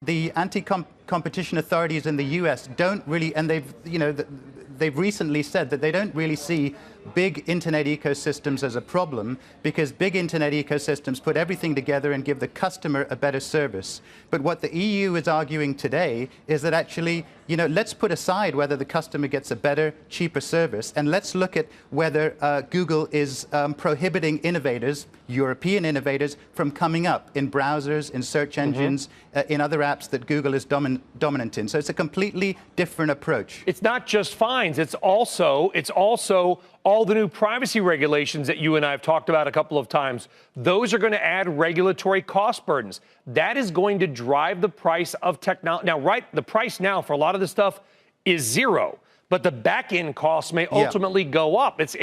The anti-competition authorities in the U.S. don't really, and they've recently said that they don't really see big internet ecosystems as a problem, because big internet ecosystems put everything together and give the customer a better service. But what the EU is arguing today is that actually, let's put aside whether the customer gets a better, cheaper service, and let's look at whether Google is prohibiting innovators, European innovators, from coming up in browsers, in search engines, in other apps that Google is dominant in. So it's a completely different approach. It's not just fines. It's also all the new privacy regulations that you and I have talked about a couple of times. Those are going to add regulatory cost burdens. That is going to drive the price of technology. Now, the price now for a lot of this stuff is zero, but the back-end costs may ultimately go up. It's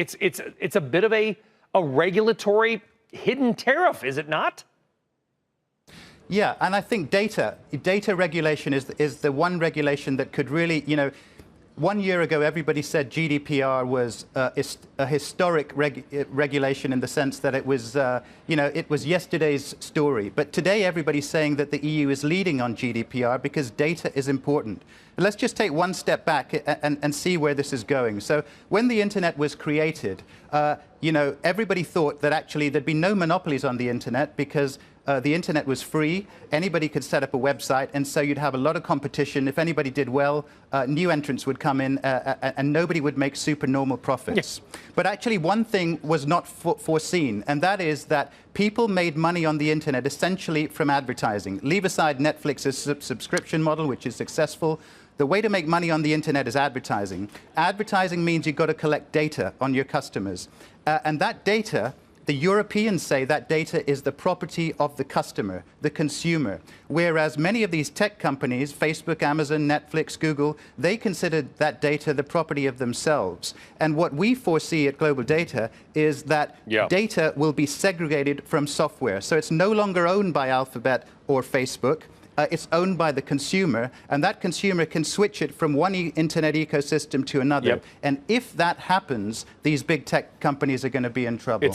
a bit of a regulatory hidden tariff, is it not? Yeah, and I think data regulation is the one regulation that could really, 1 year ago, everybody said GDPR was a historic regulation in the sense that it was, it was yesterday's story. But today, everybody's saying that the EU is leading on GDPR because data is important. But let's just take one step back and see where this is going. So when the internet was created, everybody thought that actually there'd be no monopolies on the internet because the internet was free, anybody could set up a website, and so you'd have a lot of competition. If anybody did well, new entrants would come in and nobody would make supernormal profits. Yes. But actually one thing was not foreseen, and that is that people made money on the internet essentially from advertising. Leave aside Netflix's subscription model, which is successful. The way to make money on the internet is advertising. Advertising means you've got to collect data on your customers. And that data, the Europeans say that data is the property of the customer, the consumer, whereas many of these tech companies, Facebook, Amazon, Netflix, Google, they consider that data the property of themselves. And what we foresee at Global Data is that data will be segregated from software. So it's no longer owned by Alphabet or Facebook. It's owned by the consumer, and that consumer can switch it from one internet ecosystem to another. And if that happens, these big tech companies are going to be in trouble.